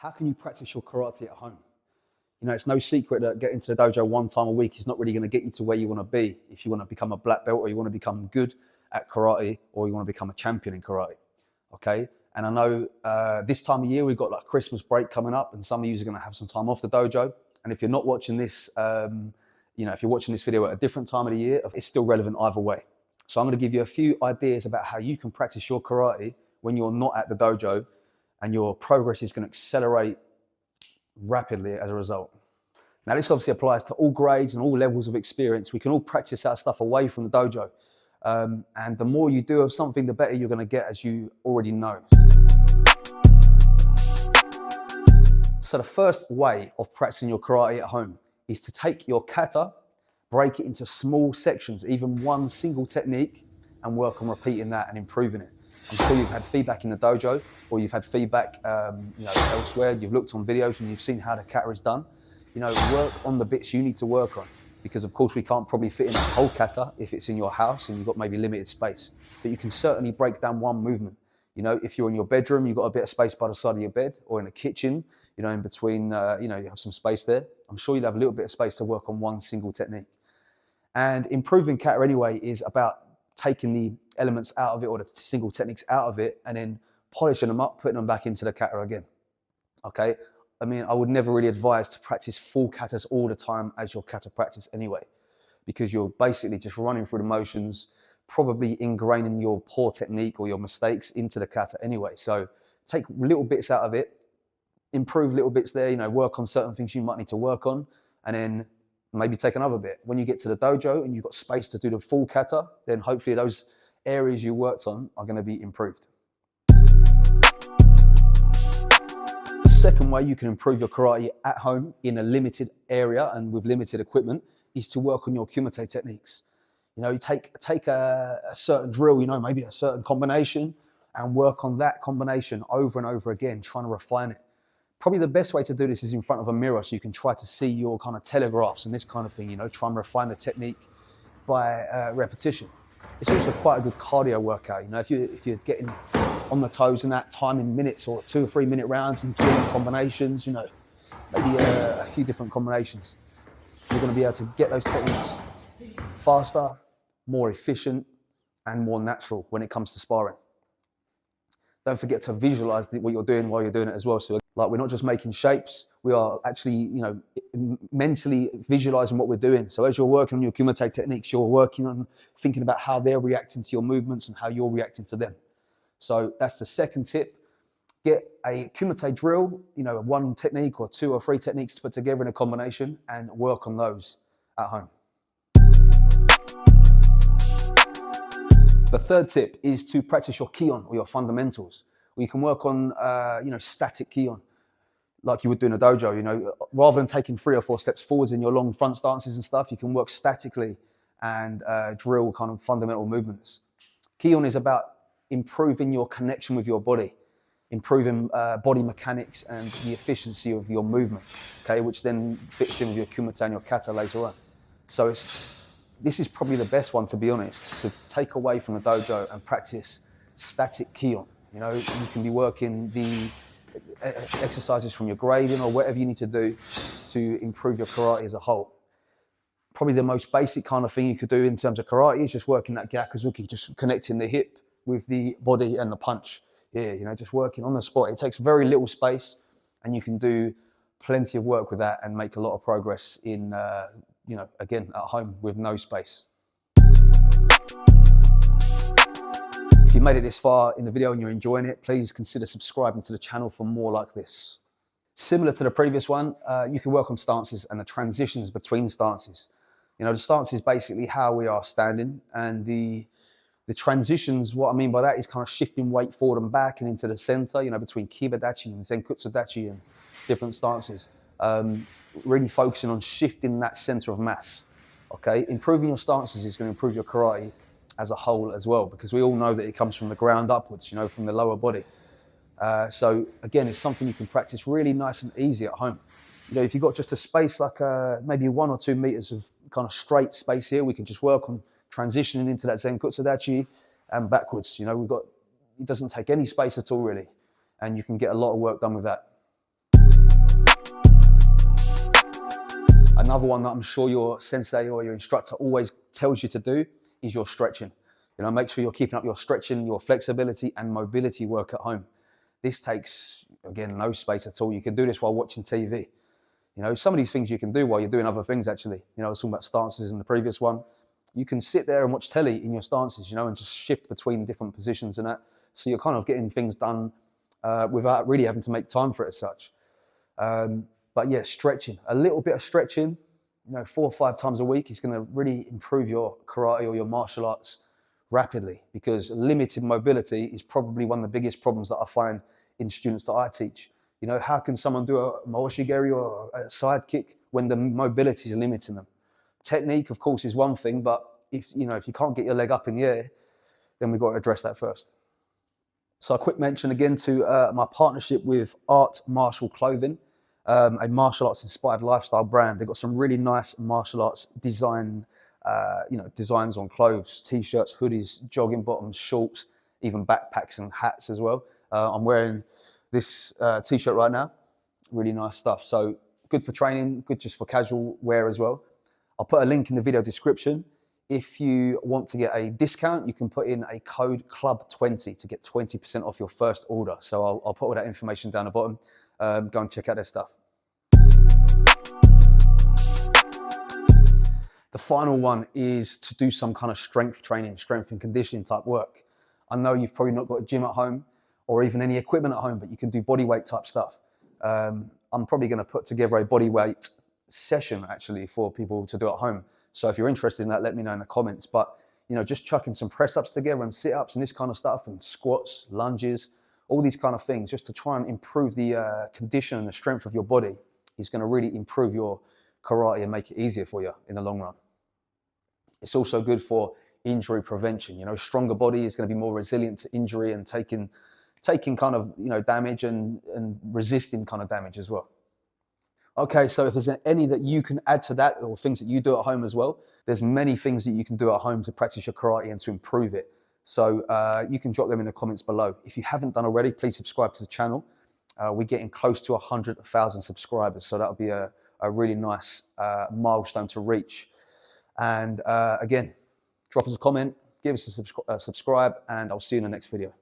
How can you practice your karate at home? You know, it's no secret that getting to the dojo one time a week is not really going to get you to where you want to be if you want to become a black belt or you want to become good at karate or you want to become a champion in karate. Okay. And I know this time of year we've got like Christmas break coming up, and some of you are going to have some time off the dojo. And if you're not watching this, if you're watching this video at a different time of the year, it's still relevant either way. So I'm going to give you a few ideas about how you can practice your karate when you're not at the dojo, and your progress is going to accelerate rapidly as a result. Now, this obviously applies to all grades and all levels of experience. We can all practice our stuff away from the dojo. And the more you do of something, the better you're going to get, as you already know. So the first way of practicing your karate at home is to take your kata, break it into small sections, even one single technique, and work on repeating that and improving it. I'm sure you've had feedback in the dojo, or you've had feedback elsewhere. You've looked on videos and you've seen how the kata is done. Work on the bits you need to work on, because of course we can't probably fit in a whole kata if it's in your house and you've got maybe limited space. But you can certainly break down one movement. If you're in your bedroom, you've got a bit of space by the side of your bed, or in the kitchen, in between, you have some space there. I'm sure you'll have a little bit of space to work on one single technique. And improving kata anyway is about taking the elements out of it, or the single techniques out of it, and then polishing them up, putting them back into the kata again. Okay. I would never really advise to practice full katas all the time as your kata practice anyway, because you're basically just running through the motions, probably ingraining your poor technique or your mistakes into the kata anyway. So take little bits out of it, improve little bits there, work on certain things you might need to work on, and then maybe take another bit. When you get to the dojo and you've got space to do the full kata, then hopefully those areas you worked on are going to be improved. The second way you can improve your karate at home in a limited area and with limited equipment is to work on your kumite techniques. You take a certain drill, maybe a certain combination, and work on that combination over and over again, trying to refine it. Probably the best way to do this is in front of a mirror, so you can try to see your kind of telegraphs and this kind of thing, try and refine the technique by repetition. It's also quite a good cardio workout. If you're getting on the toes and that, time in minutes or 2 or 3 minute rounds and drilling combinations, maybe a few different combinations, you're going to be able to get those techniques faster, more efficient, and more natural when it comes to sparring. Don't forget to visualize what you're doing while you're doing it as well. So we're not just making shapes, we are actually, mentally visualizing what we're doing. So as you're working on your kumite techniques, you're working on thinking about how they're reacting to your movements and how you're reacting to them. So that's the second tip. Get a kumite drill, one technique or 2 or 3 techniques to put together in a combination, and work on those at home. The third tip is to practice your kion, or your fundamentals. Where you can work on, static kion, like you would do in a dojo. Rather than taking 3 or 4 steps forwards in your long front stances and stuff, you can work statically and drill kind of fundamental movements. Kion is about improving your connection with your body, improving body mechanics and the efficiency of your movement, okay, which then fits in with your kumite and your kata later on. So this is probably the best one, to be honest, to take away from the dojo and practice static kion. You can be working the exercises from your grading or whatever you need to do to improve your karate as a whole. Probably the most basic kind of thing you could do in terms of karate is just working that gyakuzuki, just connecting the hip with the body and the punch. Yeah, just working on the spot. It takes very little space, and you can do plenty of work with that and make a lot of progress in, again, at home with no space. If you made it this far in the video and you're enjoying it, please consider subscribing to the channel for more like this. Similar to the previous one, you can work on stances and the transitions between stances. The stance is basically how we are standing, and the transitions, what I mean by that is kind of shifting weight forward and back and into the center, between Kibadachi and Zenkutsudachi and different stances. Really focusing on shifting that center of mass. Okay, improving your stances is going to improve your karate as a whole as well, because we all know that it comes from the ground upwards, from the lower body. So again, it's something you can practice really nice and easy at home. If you've got just a space like maybe 1 or 2 meters of kind of straight space here, we can just work on transitioning into that Zenkutsudachi and backwards. It doesn't take any space at all really, and you can get a lot of work done with that. Another one that I'm sure your sensei or your instructor always tells you to do is your stretching. You know, make sure you're keeping up your stretching, your flexibility and mobility work at home. This takes, again, no space at all. You can do this while watching TV. You know, some of these things you can do while you're doing other things, actually. You know, I was talking about stances in the previous one. You can sit there and watch telly in your stances, you know, and just shift between different positions and that. So you're kind of getting things done without really having to make time for it as such. But yeah, stretching, a little bit of stretching, you know, 4 or 5 times a week is going to really improve your karate or your martial arts rapidly, because limited mobility is probably one of the biggest problems that I find in students that I teach. You know, how can someone do a maoshigeri or a side kick when the mobility is limiting them? Technique, of course, is one thing, but if you can't get your leg up in the air, then we've got to address that first. So a quick mention again to my partnership with Art Martial Clothing, a martial arts inspired lifestyle brand. They've got some really nice martial arts designs on clothes, t-shirts, hoodies, jogging bottoms, shorts, even backpacks and hats as well. I'm wearing this t-shirt right now. Really nice stuff. So good for training, good just for casual wear as well. I'll put a link in the video description. If you want to get a discount, you can put in a code CLUB20 to get 20% off your first order. So I'll put all that information down the bottom. Go and check out their stuff. The final one is to do some kind of strength training, strength and conditioning type work. I know you've probably not got a gym at home or even any equipment at home, but you can do body weight type stuff. I'm probably going to put together a body weight session actually for people to do at home. So if you're interested in that, let me know in the comments. But you know, just chucking some press ups together and sit ups and this kind of stuff and squats, lunges, all these kind of things, just to try and improve the condition and the strength of your body is going to really improve your karate and make it easier for you in the long run. It's also good for injury prevention. You know, stronger body is going to be more resilient to injury and taking kind of, you know, damage and resisting kind of damage as well. Okay, so if there's any that you can add to that or things that you do at home as well, there's many things that you can do at home to practice your karate and to improve it. So you can drop them in the comments below. If you haven't done already, please subscribe to the channel. We're getting close to 100,000 subscribers, so that'll be a really nice milestone to reach. And again, drop us a comment, give us a subscribe, and I'll see you in the next video.